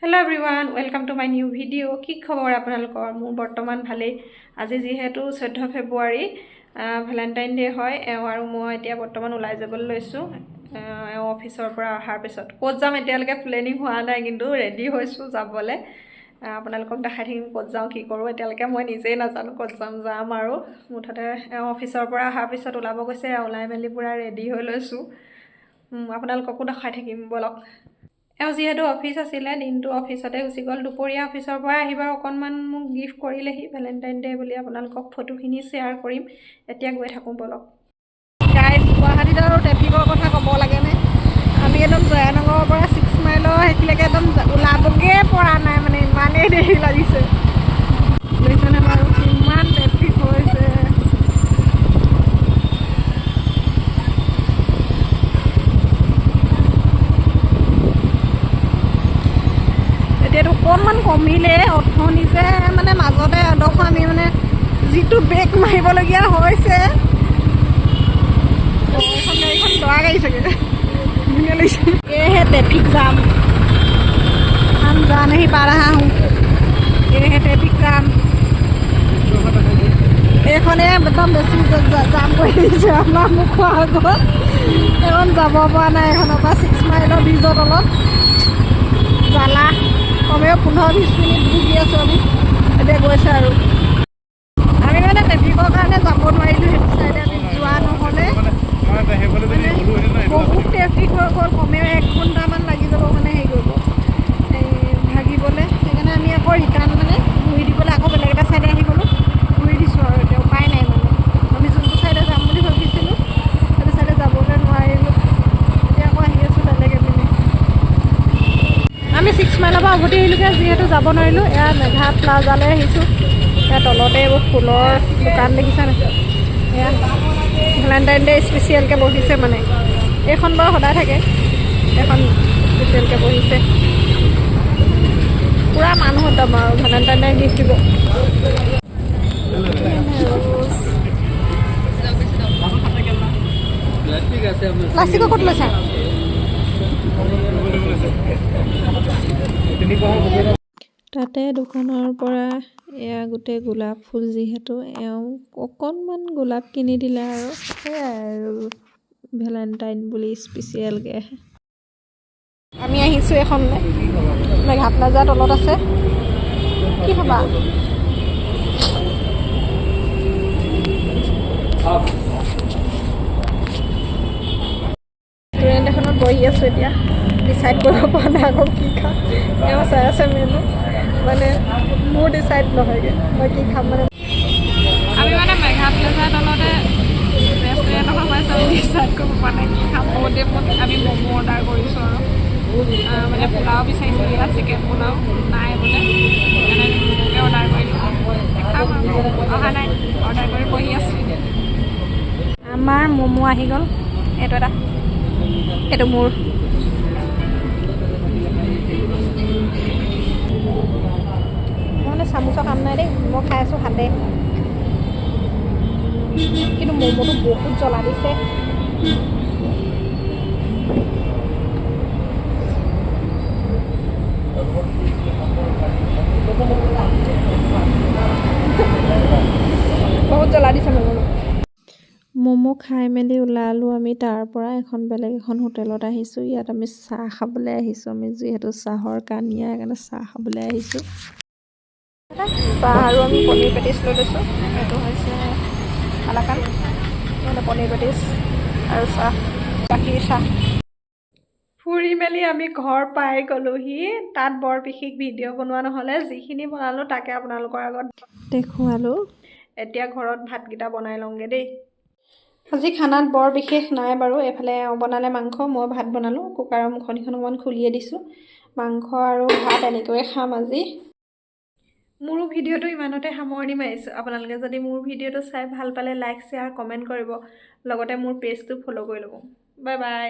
hello everyone welcome to my new video कि खबर आपनालोকৰ মোৰ বৰ্তমান ভালেই আজি যেহেতু 14 ফেব্ৰুৱাৰী ভ্যালেন্টাইন ডে হয় আৰু মই এতিয়া বৰ্তমান ওলাই যাবলৈ লৈছো অফিসৰ পৰা অহাৰ পিছত ক'ত যাম এতিয়ালৈকে প্লেনিং হোৱা নাই কিন্তু ৰেডি হৈছো যাবলৈ আপোনালোকক দেখাই থাকিম ক'ত যাওঁ কি কৰো এতিয়ালৈকে মই নিজেই নাজানো ক'ত যাম আৰু মুঠতে অফিসৰ পৰা অহাৰ পিছত ওলাব গৈছে ওলাই মেলি পুৰা ৰেডি হৈ লৈছো আপোনালোককো দেখাই থাকিম বলক যেহেতু অফিস আছিলে দিনটো অফিসতে গুচি গ'ল দুপৰীয়া অফিসৰ পৰা আহিবা অকণমান মোক গিফ্ট কৰিলেহি ভ্যালেন্টাইন ডে বুলি আপোনালোকক ফটোখিনি শ্বেয়াৰ কৰিম এতিয়া গৈ থাকোঁ বলক গাইজ গুৱাহাটীত আৰু ট্ৰেফিকৰ কথা ক'ব লাগেনে আমি একদম জয়ানগৰৰ পৰা 6 মাইলৰ সেইখিলৈকে একদম ওলাবগে পৰা নাই মানে ইমানেই দেৰি লাগিছে বুজিছেনে বাৰু কিমান ট্ৰেফিক হৈছে অকণমান কমিলে অথনি যে মানে মাজতে এডোখৰ আমি মানে যিটো ব্ৰেক মাৰিবলগীয়া হৈছে এখন গাড়ীখন দৰা গাড়ী চাগে ধুনীয়া লাগিছে এহে ট্ৰেফিক জাম हम जा नहीं पा रहा हूँ ये है ट्रैफिक जाम এইখনে একদম বেছি জাম কৰি দিছে আমাৰ মুখৰ আগত এখন যাব পৰা নাই এখনৰ পৰা 6 মাইলৰ ব্ৰিজৰ তলত জ্বালা কমেও 15-20 মিনিট ভুগি আছোঁ আমি এতিয়া গৈছে আৰু আমি মানে ট্ৰেফিকৰ কাৰণে যাব নোৱাৰিলোঁ সেইটো চাইডে আমি যোৱা নহ'লে বহুত ট্ৰেফিক হৈ গ'ল কমেও 1 ঘণ্টামান লাগি যাব মানে হেৰি কৰিব এই ভাগিবলৈ সেইকাৰণে আমি আকৌ ৰিটাৰ্ণ মানে ঘূৰি দিবলৈ আকৌ বেলেগ এটা চাইডে আহি গ'লোঁ ঘূৰি দিছোঁ আৰু এতিয়া উপায় নাই মানে আমি যোনটো চাইডে যাম বুলি ভাবিছিলোঁ সেইটো চাইডে যাবলৈ নোৱাৰিলোঁ এতিয়া আকৌ আহি আছোঁ বেলেগ এপিনে আমি 6 মাইলৰ পৰা উভতি আহিলোঁগৈ যিহেতু যাব নোৱাৰিলোঁ এয়া মেঘা প্লাজালৈ আহিছোঁ ইয়াৰ তলতে এইবোৰ ফুলৰ দোকান দেখিছানে এয়া ভ্যালেন্টাইন ডে স্পেচিয়েলকৈ বহিছে মানে এইখন বাৰু সদায় থাকে এখন স্পেচিয়েলকৈ বহিছে পুৰা মানুহ একদম আৰু ভ্যালেন্টাইন ডে গিফ্ট দিব প্লাষ্টিকৰ ক'ত লৈছা তাতে দোকানৰ পৰা এয়া গোটেই গোলাপ ফুল যিহেতু এওঁ অকণমান গোলাপ কিনি দিলে আৰু সেয়াই আৰু ভ্যালেন্টাইন বুলি স্পেচিয়েলকৈ আমি আহিছোঁ এইখনলৈ মেঘা প্লাজাৰ তলত আছে কি খাবা ৰেষ্টুৰেণ্ট এখনত বহি আছোঁ এতিয়া ডিচাইড কৰিব পৰা নাই আকৌ কি খাম এওঁ চাই আছে মেনু মানে মোৰ ডিচাইড নহয়গৈ মই কি খাম মানে আমি মানে মেঘা প্লাজাৰ তলতে ৰেষ্টুৰেণ্ট এখন পাইছোঁ আমি ডিচাইড কৰিব পৰা নাই কি খাম বহুতে আমি ম'ম' অৰ্ডাৰ কৰিছোঁ আৰু মানে পোলাও বিচাৰিছোঁ ইয়াত চিকেন পোলাও নাই বোলে সেইকাৰণে আমি ম'ম'কে অৰ্ডাৰ কৰিলোঁ খাম আৰু অহা নাই অৰ্ডাৰ কৰি বহি আছোঁ আমাৰ ম'ম' আহি গ'ল এইটো এটা এইটো মোৰ মানে চামুচৰ কাম নাই দেই মই খাই আছোঁ হাতে কিন্তু ম'ম'টো বহুত জ্বলা দিছে বহুত জ্বলা দিছে ম'ম' খাই মেলি ওলালোঁ আমি তাৰ পৰা এখন বেলেগ এখন হোটেলত আহিছোঁ ইয়াত আমি চাহ খাবলৈ আহিছোঁ আমি যিহেতু চাহৰ কানিয়া সেইকাৰণে চাহ খাবলৈ আহিছোঁ চাহ আৰু আমি পনীৰ পেটিছ লৈ লৈছোঁ এইটো হৈছে কালাকান মানে পনীৰ পেটিছ আৰু চাহ গাখীৰ চাহ ফুৰি মেলি আমি ঘৰ পাই গ'লোহি তাত বৰ বিশেষ ভিডিঅ' বনোৱা নহ'লে যিখিনি বনালোঁ তাকে আপোনালোকৰ আগত দেখুৱালোঁ এতিয়া ঘৰত ভাতকেইটা বনাই লওঁগৈ দেই আজি খানাত বৰ বিশেষ নাই বাৰু এইফালে বনালে মাংস মই ভাত বনালোঁ কুকাৰৰ মুখনিখন অকণমান খুলিয়ে দিছোঁ মাংস আৰু ভাত এনেকৈয়ে খাম আজি মোৰ ভিডিঅ'টো ইমানতে সামৰণি মাৰিছোঁ আপোনালোকে যদি মোৰ ভিডিঅ'টো চাই ভাল পালে লাইক শ্বেয়াৰ কমেণ্ট কৰিব লগতে মোৰ পেজটো ফ'ল' কৰি ল'ব বাই বাই